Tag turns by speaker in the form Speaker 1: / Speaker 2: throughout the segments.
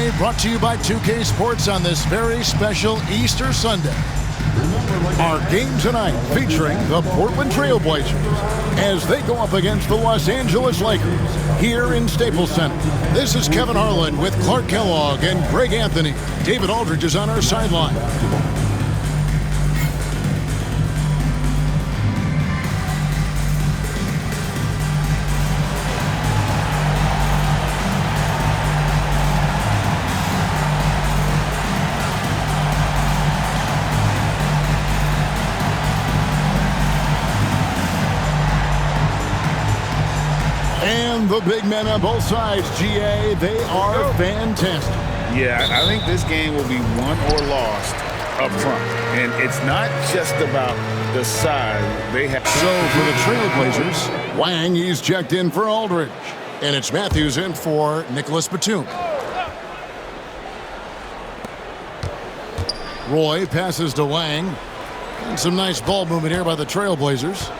Speaker 1: Day brought to you by 2K Sports on this very special Easter Sunday. Our game tonight featuring the Portland Trail Blazers as they go up against the Los Angeles Lakers here in Staples Center. This is Kevin Harlan with Clark Kellogg and Greg Anthony. David Aldridge is on our sideline. The big men on both sides, GA, they are fantastic.
Speaker 2: Yeah, I think this game will be won or lost up front. And it's not just about the size they have.
Speaker 1: So for the Trailblazers, Wang, he's checked in for Aldridge. And it's Matthews in for Nicholas Batum. Roy passes to Wang. And some nice ball movement here by the Trailblazers.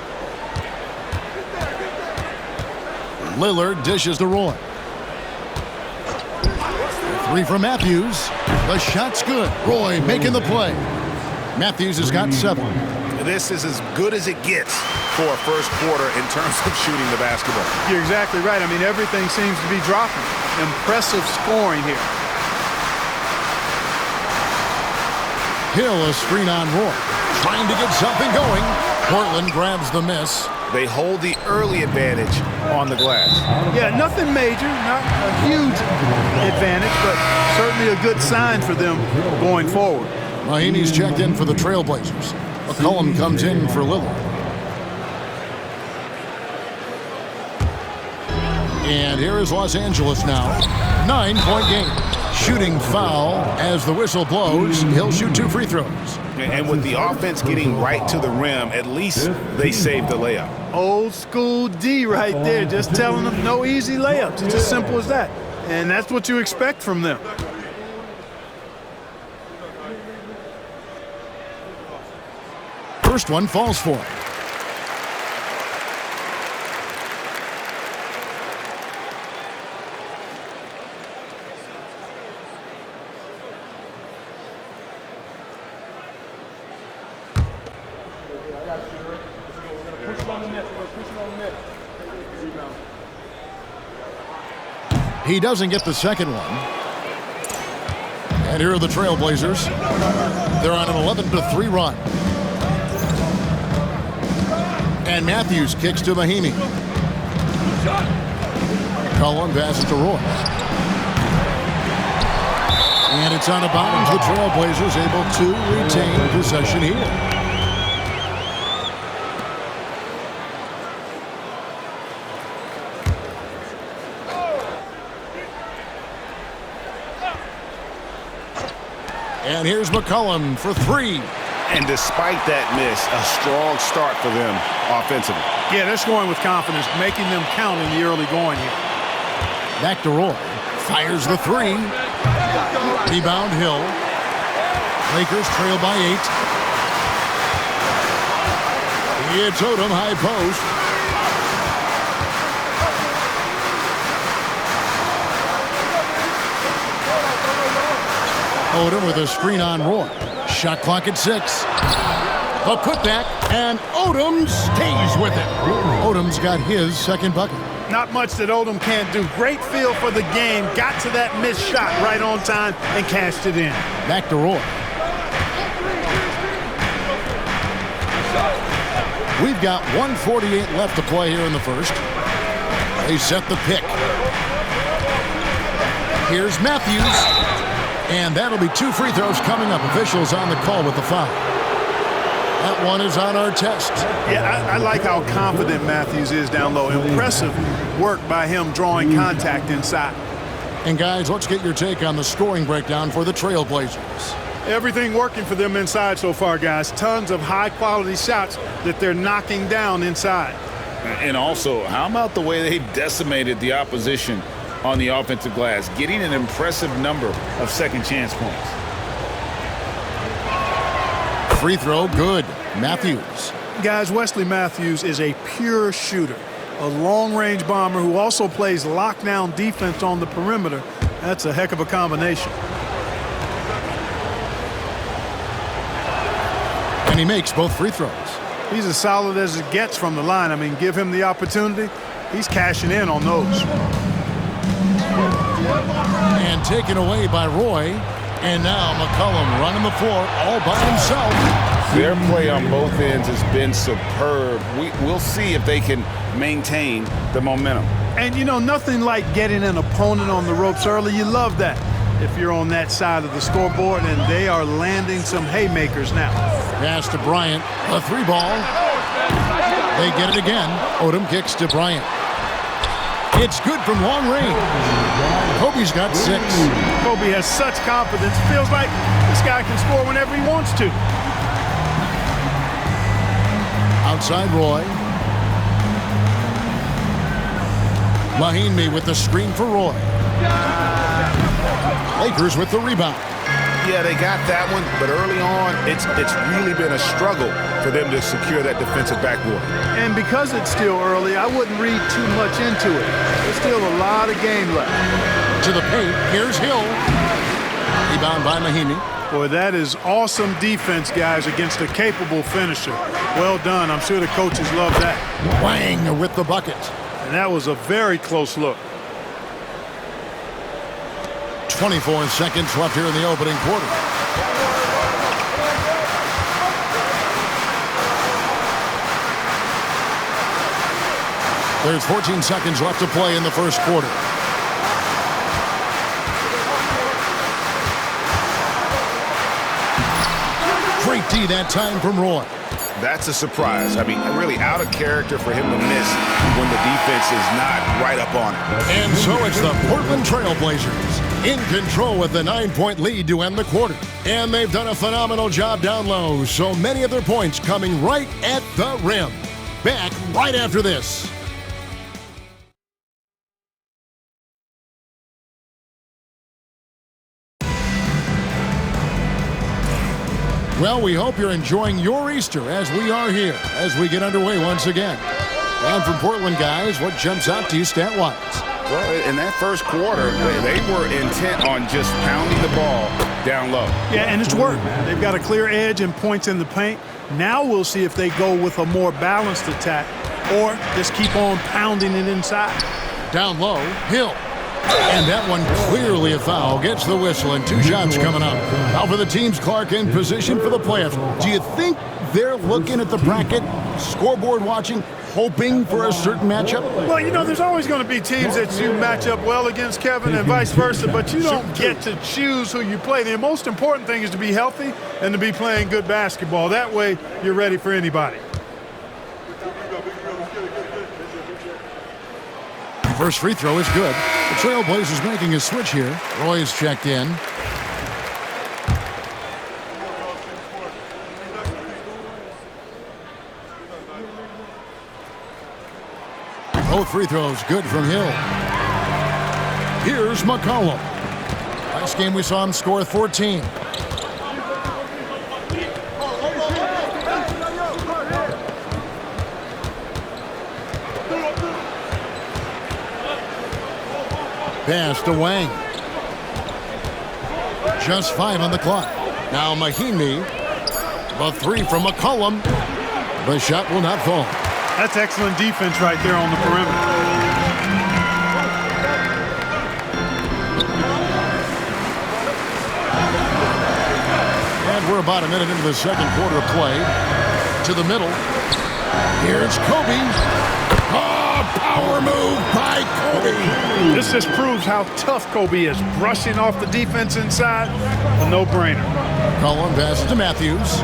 Speaker 1: Lillard dishes to Roy. Three from Matthews. The shot's good. Roy making the play. Matthews has got 7.
Speaker 2: This is as good as it gets for a first quarter in terms of shooting the basketball.
Speaker 3: You're exactly right. I mean, everything seems to be dropping. Impressive scoring here.
Speaker 1: Hill a screen on Roy. Trying to get something going. Portland grabs the miss.
Speaker 2: They hold the early advantage on the glass.
Speaker 3: Yeah, nothing major, not a huge advantage, but certainly a good sign for them going forward.
Speaker 1: Mahinmi's checked in for the Trailblazers. McCollum comes in for Lillard. And here is Los Angeles now. 9-point game. Shooting foul as the whistle blows. He'll shoot 2 free throws.
Speaker 2: And with the offense getting right to the rim, at least they saved the layup.
Speaker 3: Old school D right there, just telling them no easy layups. It's as simple as that. And that's what you expect from them.
Speaker 1: First one falls for him. He doesn't get the second one. And here are the Trailblazers. They're on an 11-3 run. And Matthews kicks to Mahinmi. Cullen passes to Roy. And it's out of bounds. The Trailblazers able to retain possession here. And here's McCollum for 3.
Speaker 2: And despite that miss, a strong start for them offensively.
Speaker 3: Yeah, they're scoring with confidence, making them count in the early going here.
Speaker 1: Back to Roy. Fires the 3. Rebound Hill. Lakers trail by 8. It's Odom, high post. Odom with a screen on Roy. Shot clock at 6. A putback, and Odom stays with it. Odom's got his second bucket.
Speaker 3: Not much that Odom can't do. Great feel for the game. Got to that missed shot right on time and cashed it in.
Speaker 1: Back to Roy. We've got 1:48 left to play here in the first. They set the pick. Here's Matthews. And that'll be 2 free throws coming up. Officials on the call with the foul. That one is on our test.
Speaker 3: Yeah, I like how confident Matthews is down low. Impressive work by him drawing contact inside.
Speaker 1: And guys, let's get your take on the scoring breakdown for the Trailblazers.
Speaker 3: Everything working for them inside so far, guys. Tons of high-quality shots that they're knocking down inside.
Speaker 2: And also, how about the way they decimated the opposition on the offensive glass, getting an impressive number of second chance points.
Speaker 1: Free throw, good. Matthews.
Speaker 3: Guys, Wesley Matthews is a pure shooter, a long-range bomber who also plays lockdown defense on the perimeter, That's a heck of a combination.
Speaker 1: And he makes both free throws.
Speaker 3: He's as solid as it gets from the line. I mean, give him the opportunity, he's cashing in on those.
Speaker 1: And taken away by Roy. And now McCollum running the floor all by himself.
Speaker 2: Their play on both ends has been superb. We'll see if they can maintain the momentum.
Speaker 3: And, you know, nothing like getting an opponent on the ropes early. You love that if you're on that side of the scoreboard, and they are landing some haymakers now.
Speaker 1: Pass to Bryant. A three ball. They get it again. Odom kicks to Bryant. It's good from long range. Kobe's got 6.
Speaker 3: Kobe has such confidence. Feels like this guy can score whenever he wants to.
Speaker 1: Outside Roy. Mahinmi with the screen for Roy. Lakers with the rebound.
Speaker 2: Yeah, they got that one, but early on, it's really been a struggle for them to secure that defensive backboard.
Speaker 3: And because it's still early, I wouldn't read too much into it. There's still a lot of game left.
Speaker 1: To the paint, here's Hill. Rebound by Mahinmi.
Speaker 3: Boy, that is awesome defense, guys, against a capable finisher. Well done. I'm sure the coaches love that.
Speaker 1: Wang with the bucket.
Speaker 3: And that was a very close look.
Speaker 1: 24 seconds left here in the opening quarter. There's 14 seconds left to play in the first quarter. Great D that time from Roy.
Speaker 2: That's a surprise. I mean, really out of character for him to miss when the defense is not right up on it.
Speaker 1: And so it's the Portland Trail Blazers in control with the 9-point lead to end the quarter. And they've done a phenomenal job down low, so many of their points coming right at the rim. Back right after this. Well, we hope you're enjoying your Easter as we are here, as we get underway once again. And from Portland, guys, what jumps out to you stat-wise?
Speaker 2: Well, in that first quarter, they were intent on just pounding the ball down low.
Speaker 3: Yeah, and it's worked. They've got a clear edge and points in the paint. Now we'll see if they go with a more balanced attack or just keep on pounding it inside.
Speaker 1: Down low, Hill. And that one clearly a foul. Gets the whistle and 2 shots coming up. Now for the teams, Clark, in position for the playoffs. Do you think they're looking at the bracket, scoreboard watching, hoping for a certain matchup?
Speaker 3: Well, you know, there's always going to be teams that you match up well against, Kevin, and vice versa, but you don't get to choose who you play. The most important thing is to be healthy and to be playing good basketball. That way, you're ready for anybody.
Speaker 1: First free throw is good. The Trailblazers making a switch here. Roy's checked in. Both free throws good from Hill. Here's McCollum. Last game we saw him score 14. Pass to Wang. Just 5 on the clock. Now Mahinmi. The 3 from McCollum. The shot will not fall.
Speaker 3: That's excellent defense right there on the perimeter.
Speaker 1: And we're about a minute into the second quarter of play. To the middle. Here's Kobe. Power move by Kobe.
Speaker 3: This just proves how tough Kobe is. Brushing off the defense inside, a no-brainer.
Speaker 1: Cullen passes to Matthews.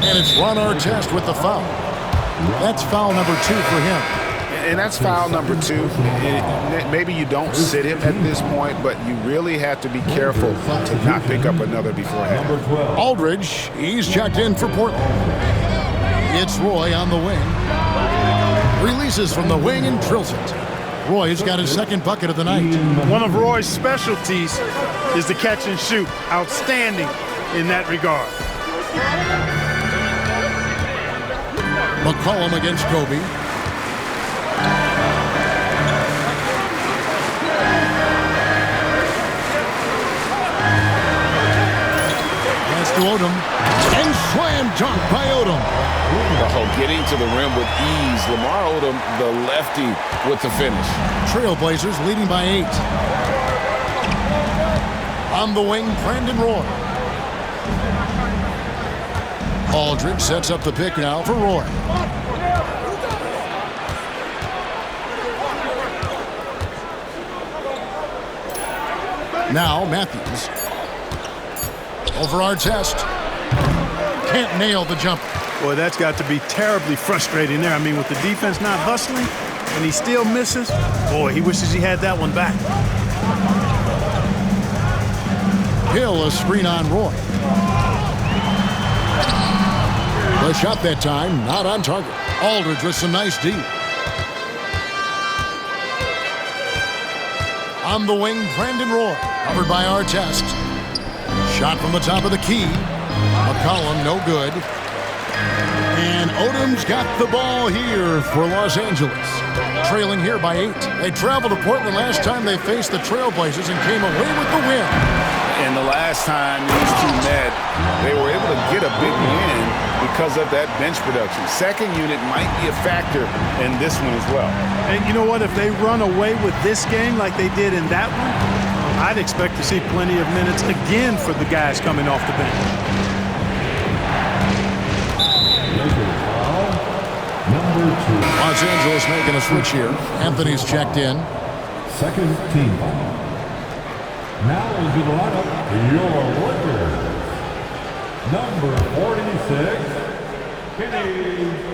Speaker 1: And it's Ron Artest with the foul. That's foul number 2 for him.
Speaker 2: And that's foul number 2. Maybe you don't sit him at this point, but you really have to be careful to not pick up another beforehand.
Speaker 1: Aldridge, he's checked in for Portland. It's Roy on the wing. Releases from the wing and drills it. Roy's got his second bucket of the night.
Speaker 3: One of Roy's specialties is the catch and shoot. Outstanding in that regard.
Speaker 1: McCollum against Kobe. dunk by Odom.
Speaker 2: Oh, getting to the rim with ease. Lamar Odom, the lefty, with the finish.
Speaker 1: Trailblazers leading by 8. On the wing, Brandon Roy. Aldridge sets up the pick now for Roy. Now Matthews. Over Artest. Can't nail the jumper.
Speaker 3: Boy, that's got to be terribly frustrating there. I mean, with the defense not hustling and he still misses, boy, he wishes he had that one back.
Speaker 1: Hill, a screen on Roy. The shot that time, not on target. Aldridge with some nice D. On the wing, Brandon Roy. Covered by Artest. Shot from the top of the key. McCollum, no good. And Odom's got the ball here for Los Angeles. Trailing here by 8. They traveled to Portland last time they faced the Trailblazers and came away with the win.
Speaker 2: And the last time these two met, they were able to get a big win because of that bench production. Second unit might be a factor in this one as well.
Speaker 3: And you know what? If they run away with this game like they did in that one, I'd expect to see plenty of minutes again for the guys coming off the bench.
Speaker 1: Los Angeles making a switch here. Anthony's checked in.
Speaker 4: Second team foul. Now into the lineup, your Lakers. Number 46, Kenny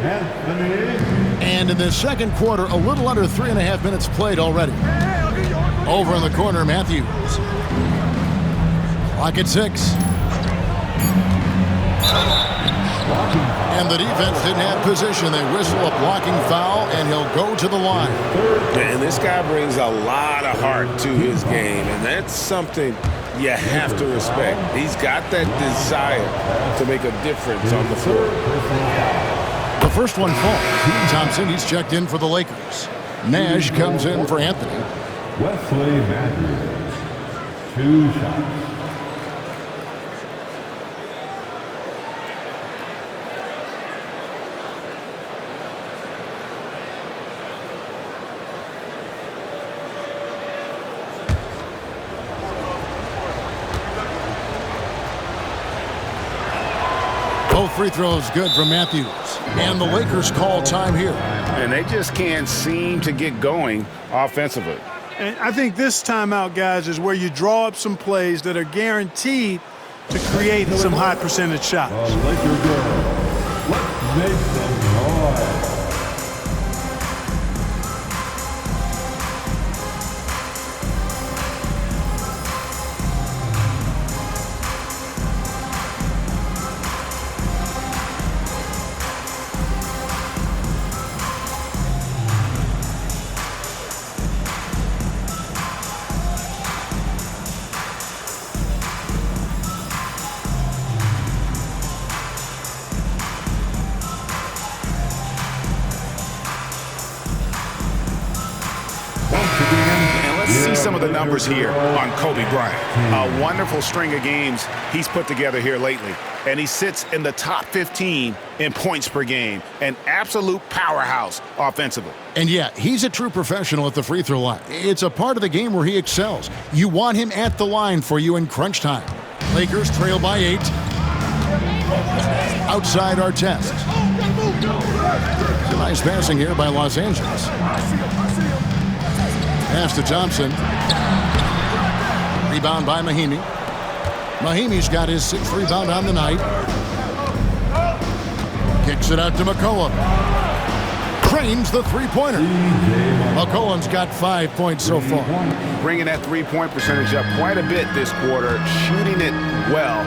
Speaker 4: Anthony.
Speaker 1: And in the second quarter, a little under 3.5 minutes played already. Over in the corner, Matthews. Clock at 6. And the defense didn't have position. They whistle a blocking foul, and he'll go to the line.
Speaker 2: And this guy brings a lot of heart to his game, and that's something you have to respect. He's got that desire to make a difference on the floor.
Speaker 1: The first one falls. Thompson, he's checked in for the Lakers. Nash comes in for Anthony.
Speaker 4: Wesley Matthews, 2 shots.
Speaker 1: Both free throws good from Matthews. And the Lakers call time here.
Speaker 2: And they just can't seem to get going offensively.
Speaker 3: And I think this timeout, guys, is where you draw up some plays that are guaranteed to create some high percentage shots.
Speaker 4: Laker girls, let's make some noise.
Speaker 2: Some of the numbers here on Kobe Bryant. A wonderful string of games he's put together here lately. And he sits in the top 15 in points per game. An absolute powerhouse offensively.
Speaker 1: And yeah, he's a true professional at the free throw line. It's a part of the game where he excels. You want him at the line for you in crunch time. Lakers trail by 8. Outside Artest. Nice passing here by Los Angeles. Pass to Thompson. Rebound by Mahinmi. Mahimi's got his 6th rebound on the night. Kicks it out to McCollum. Cranes the three-pointer. McCollum's got 5 points so far.
Speaker 2: Bringing that three-point percentage up quite a bit this quarter. Shooting it well.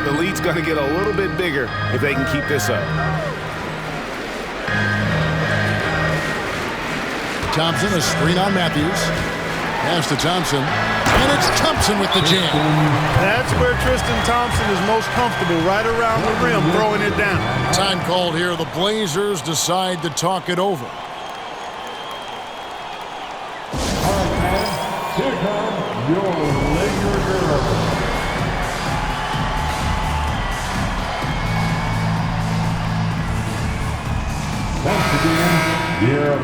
Speaker 2: The lead's going to get a little bit bigger if they can keep this up.
Speaker 1: Thompson, a screen on Matthews. Pass to Thompson. And it's Thompson with the jam.
Speaker 3: That's where Tristan Thompson is most comfortable, right around the rim, throwing it down.
Speaker 1: Time called here. The Blazers decide to talk it over.
Speaker 4: All right, man. Here come your Laker girls.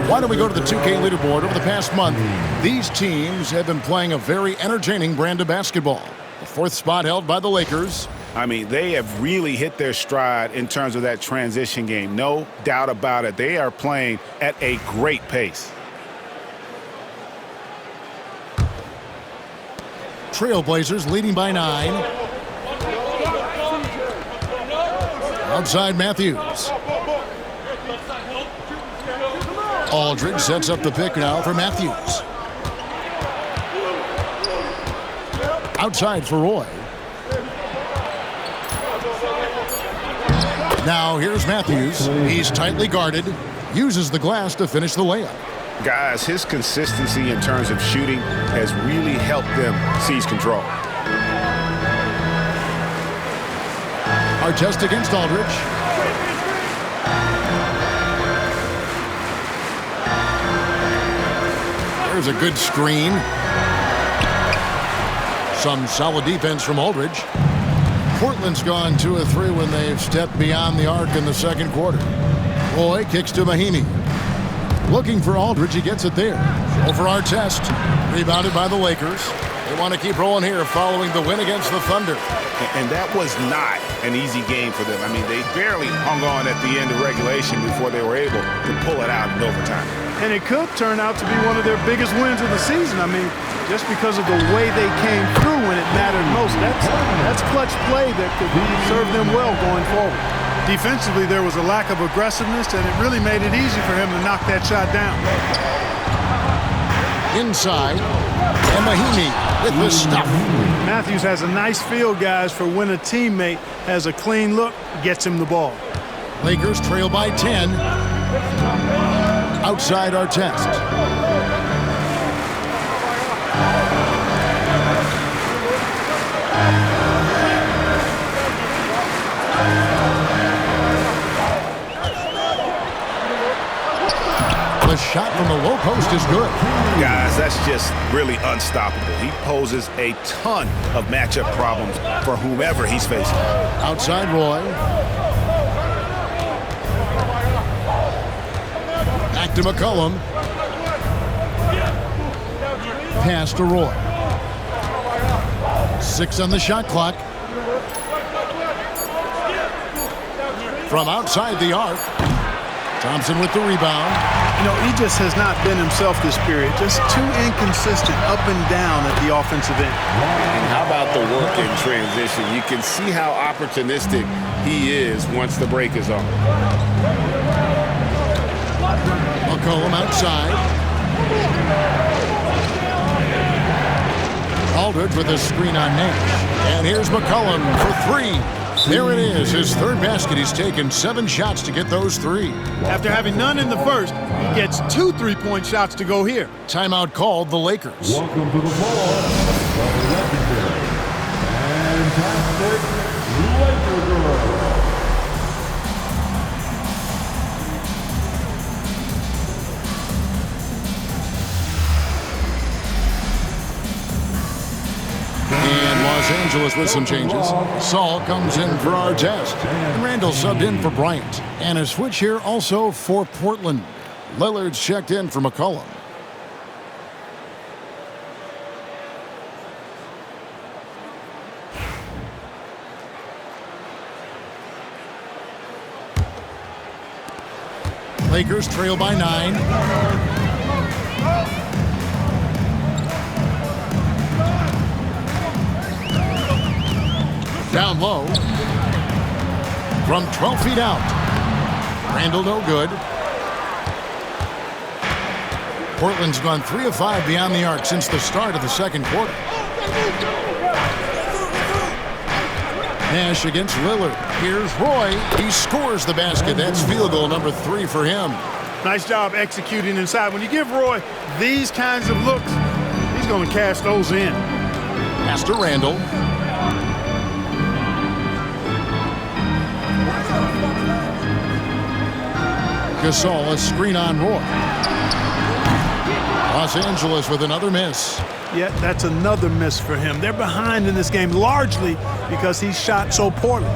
Speaker 1: Why don't we go to the 2K leaderboard? Over the past month, these teams have been playing a very entertaining brand of basketball. The 4th spot held by the Lakers.
Speaker 2: I mean, they have really hit their stride in terms of that transition game. No doubt about it. They are playing at a great pace.
Speaker 1: Trailblazers leading by 9. Outside Matthews. Aldridge sets up the pick now for Matthews. Outside for Roy. Now here's Matthews. He's tightly guarded. Uses the glass to finish the layup.
Speaker 2: Guys, his consistency in terms of shooting has really helped them seize control.
Speaker 1: Artest against Aldridge. There's a good screen. Some solid defense from Aldridge. Portland's gone 2 of 3 when they've stepped beyond the arc in the second quarter. Roy kicks to Mahinmi. Looking for Aldridge, he gets it there. Over Artest, rebounded by the Lakers. They want to keep rolling here following the win against the Thunder.
Speaker 2: And that was not an easy game for them. I mean, they barely hung on at the end of regulation before they were able to pull it out in overtime.
Speaker 3: And it could turn out to be one of their biggest wins of the season. I mean, just because of the way they came through when it mattered most. That's clutch play that could serve them well going forward. Defensively, there was a lack of aggressiveness, and it really made it easy for him to knock that shot down.
Speaker 1: Inside, and Mahinmi with the stuff.
Speaker 3: Matthews has a nice feel, guys, for when a teammate has a clean look, gets him the ball.
Speaker 1: Lakers trail by 10. Outside Artest. The shot from the low post is good.
Speaker 2: Guys, that's just really unstoppable. He poses a ton of matchup problems for whomever he's facing.
Speaker 1: Outside Roy. Back to McCollum. Pass to Roy. 6 on the shot clock. From outside the arc. Thompson with the rebound.
Speaker 3: You know, he just has not been himself this period. Just too inconsistent up and down at the offensive end.
Speaker 2: And how about the work in transition? You can see how opportunistic he is once the break is on.
Speaker 1: McCollum outside. Aldridge with a screen on Nash. And here's McCollum for 3. There it is, his 3rd basket. He's taken 7 shots to get those 3.
Speaker 3: After having none in the first, he gets 2 3-point shots to go here.
Speaker 1: Timeout called the Lakers.
Speaker 4: Welcome to the floor, the legendary, fantastic Lakers.
Speaker 1: Los Angeles with some changes. Saul comes in for Artest. And Randall subbed in for Bryant. And a switch here also for Portland. Lillard's checked in for McCollum. Lakers trail by 9. Down low. From 12 feet out. Randall no good. Portland's gone 3 of 5 beyond the arc since the start of the second quarter. Nash against Lillard. Here's Roy. He scores the basket. That's field goal number 3 for him.
Speaker 3: Nice job executing inside. When you give Roy these kinds of looks, he's going to cash those in.
Speaker 1: Pass to Randall. Gasol, a screen on Roy. Los Angeles with another miss.
Speaker 3: Yeah, that's another miss for him. They're behind in this game largely because he shot so poorly.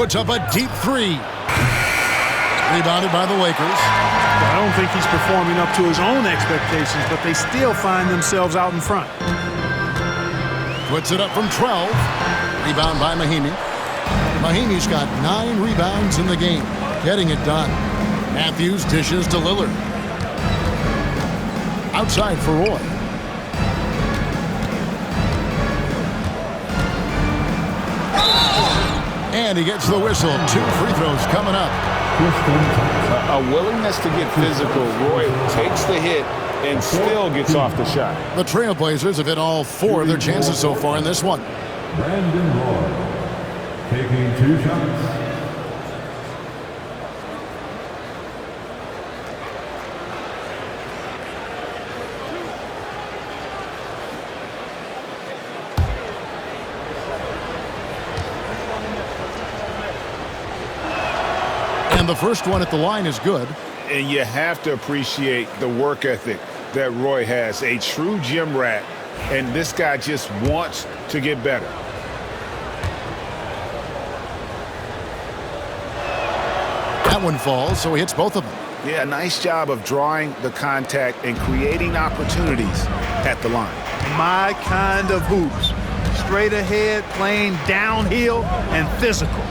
Speaker 1: puts up a deep three. Rebounded by the Lakers.
Speaker 3: I don't think he's performing up to his own expectations, but they still find themselves out in front.
Speaker 1: Puts it up from 12. Rebound by Mahinmi. Mahinmi's got 9 rebounds in the game, getting it done. Matthews dishes to Lillard. Outside for Roy. And he gets the whistle. 2 free throws coming up.
Speaker 2: A willingness to get physical. Roy takes the hit and still gets off the shot.
Speaker 1: The Trailblazers have hit all 4 of their chances so far in this one.
Speaker 4: Brandon Roy taking 2 shots.
Speaker 1: And the first one at the line is good.
Speaker 2: And you have to appreciate the work ethic that Roy has. A true gym rat. And this guy just wants to get better.
Speaker 1: That one falls, so he hits both of them.
Speaker 2: Yeah, nice job of drawing the contact and creating opportunities at the line.
Speaker 3: My kind of hoops. Straight ahead, playing downhill, and physical.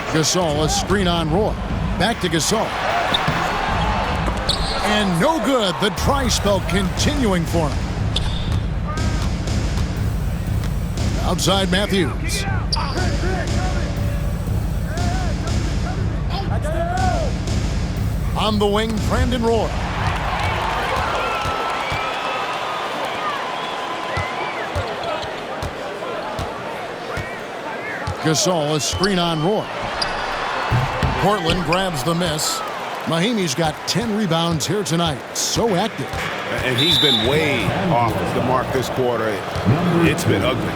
Speaker 1: Gasol, a screen on Roy. Back to Gasol. And no good. The dry spell continuing for him. Outside Matthews. On the wing, Brandon Roy. Gasol, a screen on Roy. Portland grabs the miss. Mahinmi's got 10 rebounds here tonight. So active.
Speaker 2: And he's been way off the mark this quarter. It's been ugly.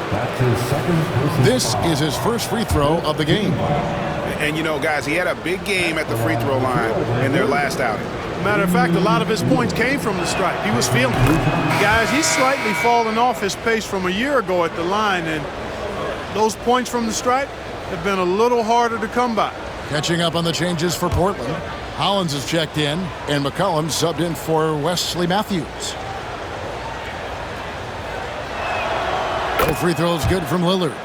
Speaker 4: That's his second.
Speaker 1: This is his first free throw of the game.
Speaker 2: And, you know, guys, he had a big game at the free throw line in their last outing.
Speaker 3: Matter of fact, a lot of his points came from the stripe. He was feeling it. Guys, he's slightly fallen off his pace from a year ago at the line, and those points from the stripe have been a little harder to come by.
Speaker 1: Catching up on the changes for Portland. Hollins has checked in, and McCollum subbed in for Wesley Matthews. No free throws good from Lillard.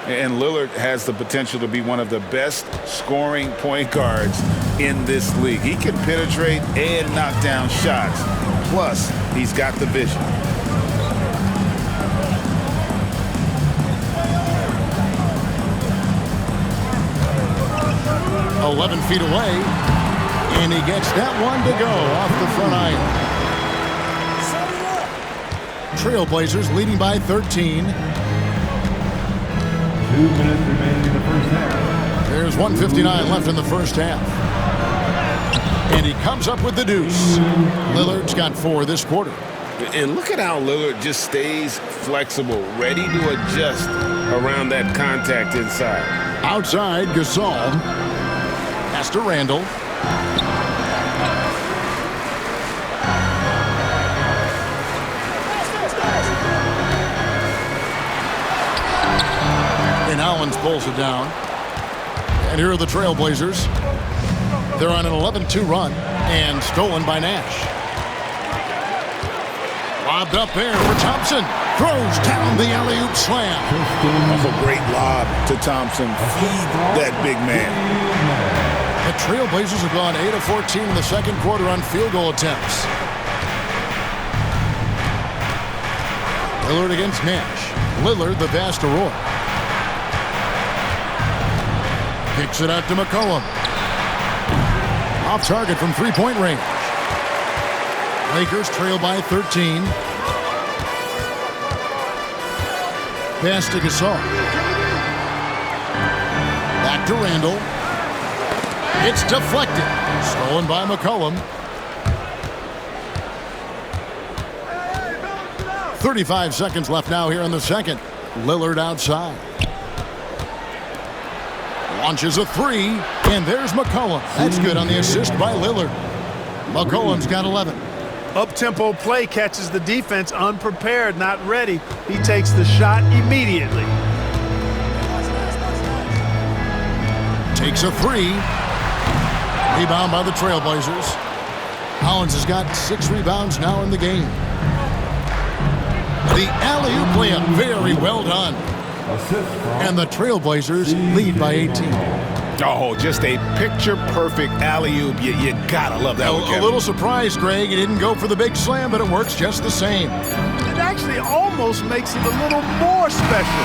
Speaker 2: And Lillard has the potential to be one of the best scoring point guards in this league. He can penetrate and knock down shots. Plus, he's got the vision.
Speaker 1: "11 feet away, and he gets that one to go off the front iron. Trailblazers leading by 13.
Speaker 4: 2 minutes remaining in the first half.
Speaker 1: There's 1:59 left in the first half. And he comes up with the deuce. Lillard's got 4 this quarter.
Speaker 2: And look at how Lillard just stays flexible, ready to adjust around that contact inside.
Speaker 1: Outside, Gasol. Pass to Randall. And Hollins pulls it down. And here are the Trailblazers. They're on an 11-2 run and stolen by Nash. Lobbed up there for Thompson. Throws down the alley-oop slam.
Speaker 2: That's a great lob to Thompson. Feed that big man.
Speaker 1: The Trailblazers have gone 8 of 14 in the second quarter on field goal attempts. Lillard against Nash. Lillard the pass to Roy. Kicks it out to McCollum. Off target from three-point range. Lakers trail by 13. Pass to Gasol. Back to Randall. It's deflected. Stolen by McCollum. 35 seconds left now here in the second. Lillard outside. Launches a three, and there's McCollum. That's good on the assist by Lillard. McCollum's got 11.
Speaker 3: Up-tempo play catches the defense unprepared, not ready. He takes the shot immediately.
Speaker 1: Takes a three. Rebound by the Trailblazers. Hollins has got 6 rebounds now in the game. The alley-oop layup, very well done. And the Trailblazers lead by 18.
Speaker 2: Oh, just a picture-perfect alley-oop. You gotta love that one,
Speaker 1: A
Speaker 2: Kevin.
Speaker 1: little surprised, Greg. He didn't go for the big slam, but it works just the same.
Speaker 3: It actually almost makes it a little more special.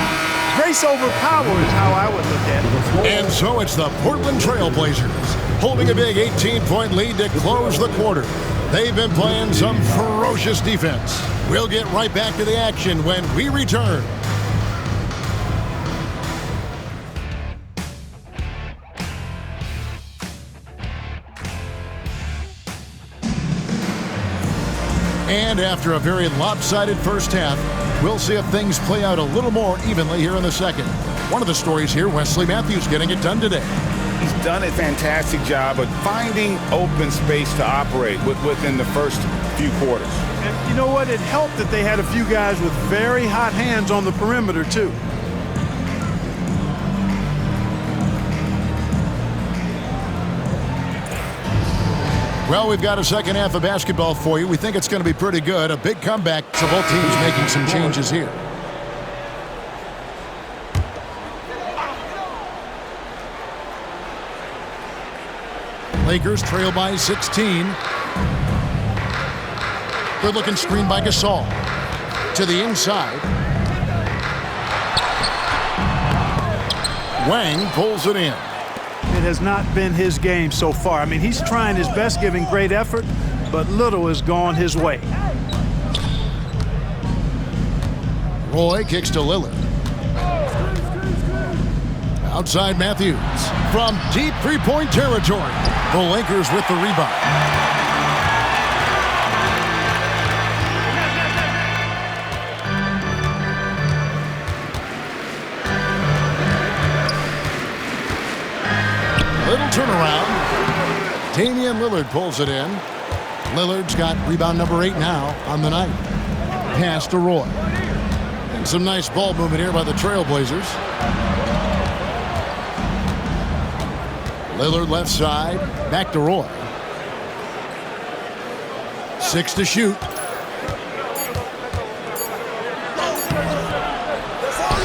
Speaker 3: Grace over power is how I would look at it.
Speaker 1: And so it's the Portland Trailblazers holding a big 18-point lead to close the quarter. They've been playing some ferocious defense. We'll get right back to the action when we return. And after a very lopsided first half, we'll see if things play out a little more evenly here in the second. One of the stories here, Wesley Matthews getting it done today.
Speaker 2: He's done a fantastic job of finding open space to operate within the first few quarters.
Speaker 3: And you know what? It helped that they had a few guys with very hot hands on the perimeter, too.
Speaker 1: Well, we've got a second half of basketball for you. We think it's going to be pretty good. A big comeback. So both teams making some changes here. Lakers trail by 16. Good looking screen by Gasol. To the inside. Wang pulls it in.
Speaker 3: It has not been his game so far. I mean, he's trying his best, giving great effort, but little has gone his way.
Speaker 1: Roy kicks to Lillard. Outside Matthews. From deep three-point territory. The Lakers with the rebound. Little turnaround. Damian Lillard pulls it in. Lillard's got rebound number 8 now on the night. Pass to Roy. And some nice ball movement here by the Trailblazers. Lillard left side. Back to Roy. 6 to shoot.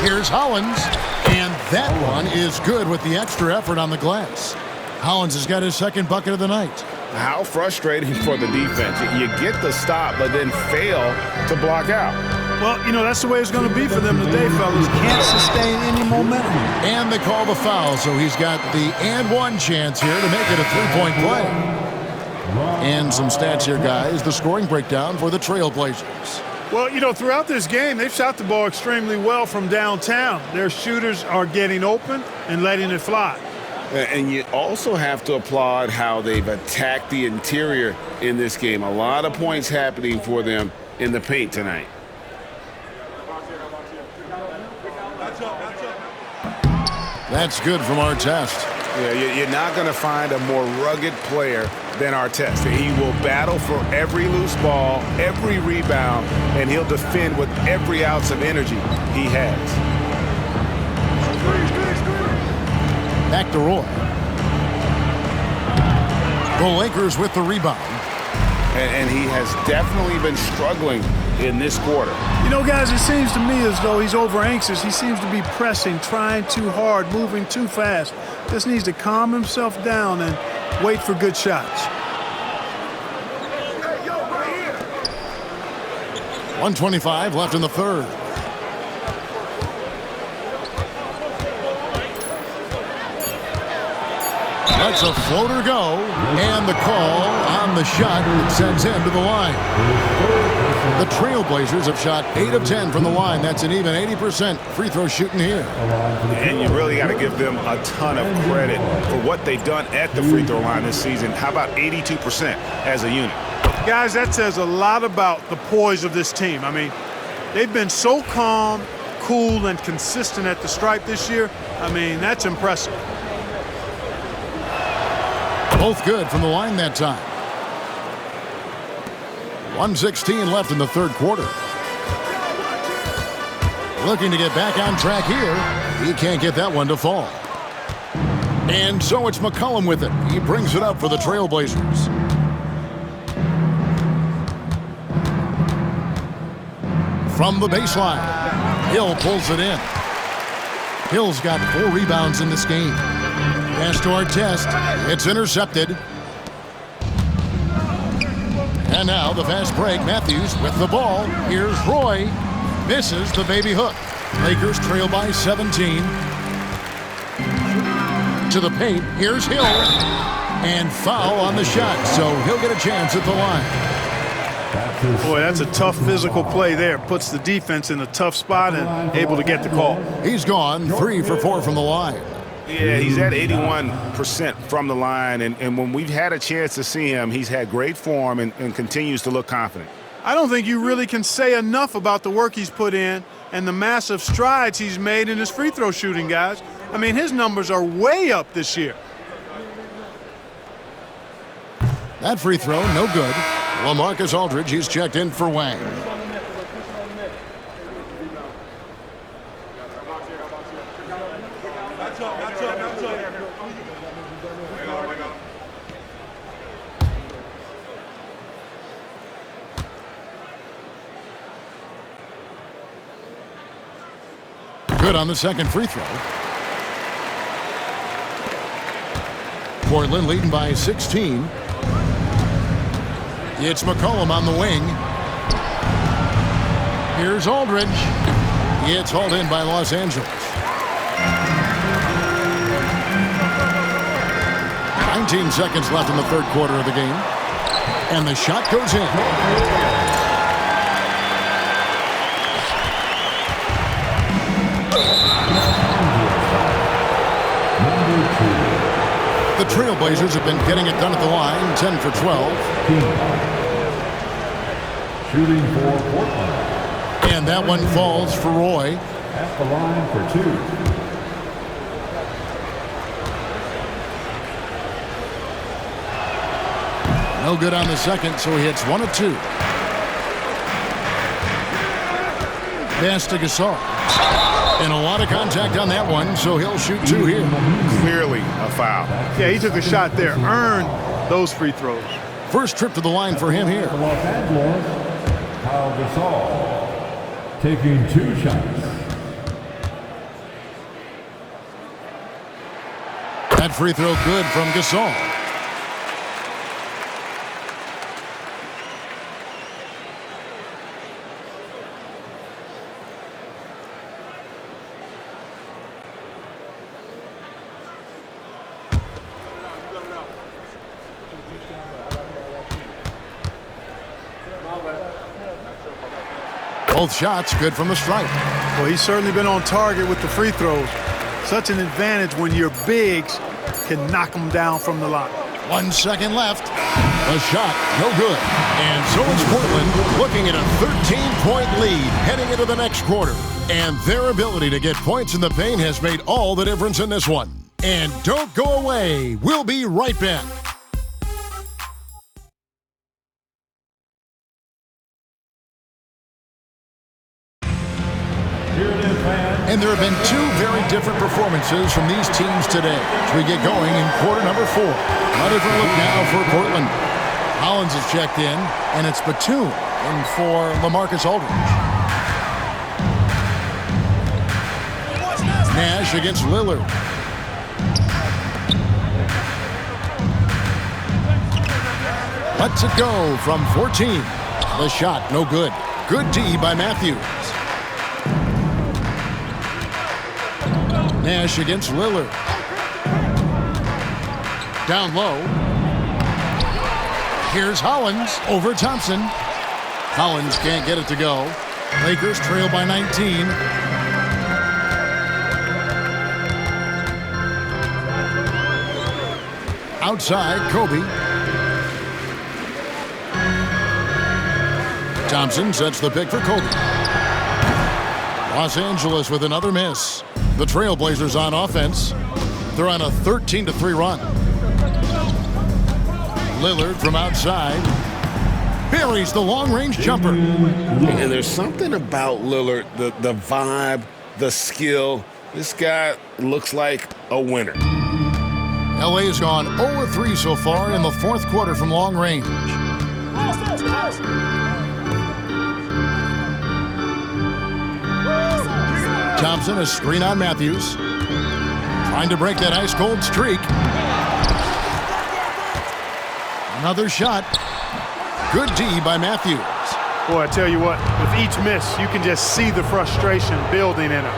Speaker 1: Here's Hollins. And that one is good with the extra effort on the glass. Hollins has got his second bucket of the night.
Speaker 2: How frustrating for the defense. You get the stop, but then fail to block out.
Speaker 3: Well, you know, that's the way it's going to be for them today, fellas. Can't sustain any momentum.
Speaker 1: And they call the foul, so he's got the and one chance here to make it a three-point play. And some stats here, guys. The scoring breakdown for the Trailblazers.
Speaker 3: Well, you know, throughout this game, they've shot the ball extremely well from downtown. Their shooters are getting open and letting it fly.
Speaker 2: And you also have to applaud how they've attacked the interior in this game. A lot of points happening for them in the paint tonight.
Speaker 1: That's good from Artest.
Speaker 2: Yeah, you're not going to find a more rugged player than Artest. He will battle for every loose ball, every rebound, and he'll defend with every ounce of energy he has.
Speaker 1: Back to Roy. The Lakers with the rebound.
Speaker 2: And he has definitely been struggling in this quarter.
Speaker 3: You know, guys, it seems to me as though he's over-anxious. He seems to be pressing, trying too hard, moving too fast. Just needs to calm himself down and wait for good shots.
Speaker 1: 1:25 left in the third. Lets a floater go, and the call on the shot that sends him to the line. The Trailblazers have shot 8 of 10 from the line. That's an even 80% free throw shooting here.
Speaker 2: And you really got to give them a ton of credit for what they've done at the free throw line this season. How about 82% as a unit?
Speaker 3: Guys, that says a lot about the poise of this team. I mean, they've been so calm, cool, and consistent at the stripe this year. I mean, that's impressive.
Speaker 1: Both good from the line that time. 1:16 left in the third quarter. Looking to get back on track here. He can't get that one to fall. And so it's McCollum with it. He brings it up for the Trailblazers. From the baseline, Hill pulls it in. Hill's got 4 rebounds in this game. Pass to Artest. It's intercepted. And now the fast break. Matthews with the ball. Here's Roy. Misses the baby hook. Lakers trail by 17. To the paint. Here's Hill. And foul on the shot. So he'll get a chance at the line.
Speaker 3: Boy, that's a tough physical play there. Puts the defense in a tough spot and able to get the call.
Speaker 1: He's gone 3 for 4 from the line.
Speaker 2: Yeah, he's at 81% from the line, and when we've had a chance to see him, he's had great form and continues to look confident.
Speaker 3: I don't think you really can say enough about the work he's put in and the massive strides he's made in his free throw shooting, guys. I mean, his numbers are way up this year.
Speaker 1: That free throw, no good. LaMarcus Aldridge, he's checked in for Wang. Good on the second free throw. Portland leading by 16. It's McCollum on the wing. Here's Aldridge. It's hauled in by Los Angeles. 19 seconds left in the third quarter of the game. And the shot goes in. The Trailblazers have been getting it done at the line, 10 for 12.
Speaker 4: Shooting for Portland.
Speaker 1: And that one falls for Roy.
Speaker 4: At the line for 2.
Speaker 1: No good on the second, so he hits 1 of 2. Pass to Gasol. And a lot of contact on that one, so he'll shoot 2 here.
Speaker 2: Clearly a foul.
Speaker 3: Yeah, he took a shot there, earned those free throws.
Speaker 1: First trip to the line for him here.
Speaker 4: Los Angeles, Pau Gasol taking 2 shots.
Speaker 1: That free throw good from Gasol. Both shots good from the stripe.
Speaker 3: Well, he's certainly been on target with the free throws. Such an advantage when your bigs can knock them down from the line.
Speaker 1: 1 second left. A shot, no good. And so is Portland looking at a 13-point lead heading into the next quarter. And their ability to get points in the paint has made all the difference in this one. And don't go away. We'll be right back. And there have been 2 very different performances from these teams today as we get going in quarter number 4. A different look now for Portland. Hollins is checked in, and it's Batum in for LaMarcus Aldridge. Nash against Lillard. Lets it go from 14. The shot, no good. Good D by Matthews. Nash against Lillard. Down low. Here's Hollins over Thompson. Hollins can't get it to go. Lakers trail by 19. Outside, Kobe. Thompson sets the pick for Kobe. Los Angeles with another miss. The Trailblazers on offense. They're on a 13-3 run. Lillard from outside. buries the long-range jumper.
Speaker 5: And there's something about Lillard, the vibe, the skill. This guy looks like a winner.
Speaker 1: LA has gone 0-3 so far in the fourth quarter from long range. Thompson, a screen on Matthews. Trying to break that ice-cold streak. Another shot. Good D by Matthews.
Speaker 3: Boy, I tell you what, with each miss, you can just see the frustration building in him.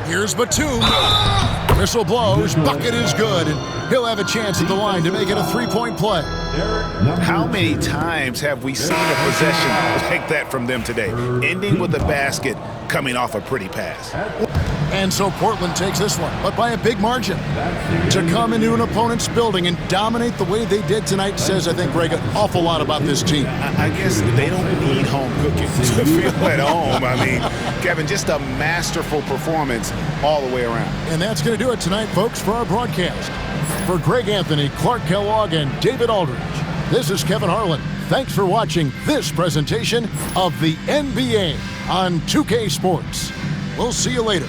Speaker 1: Here's Batum. Whistle blows. Bucket is good. And he'll have a chance at the line to make it a three-point play.
Speaker 2: How many times have we seen a possession like that from them today? Ending with a basket, coming off a pretty pass.
Speaker 1: And so Portland takes this one, but by a big margin. To come into an opponent's building and dominate the way they did tonight says, I think, Greg, an awful lot about this team.
Speaker 2: I guess they don't need home cooking to feel at home. I mean, Kevin, just a masterful performance all the way around.
Speaker 1: And that's going to do it tonight, folks, for our broadcast. For Greg Anthony, Clark Kellogg, and David Aldridge, this is Kevin Harlan. Thanks for watching this presentation of the NBA on 2K Sports. We'll see you later.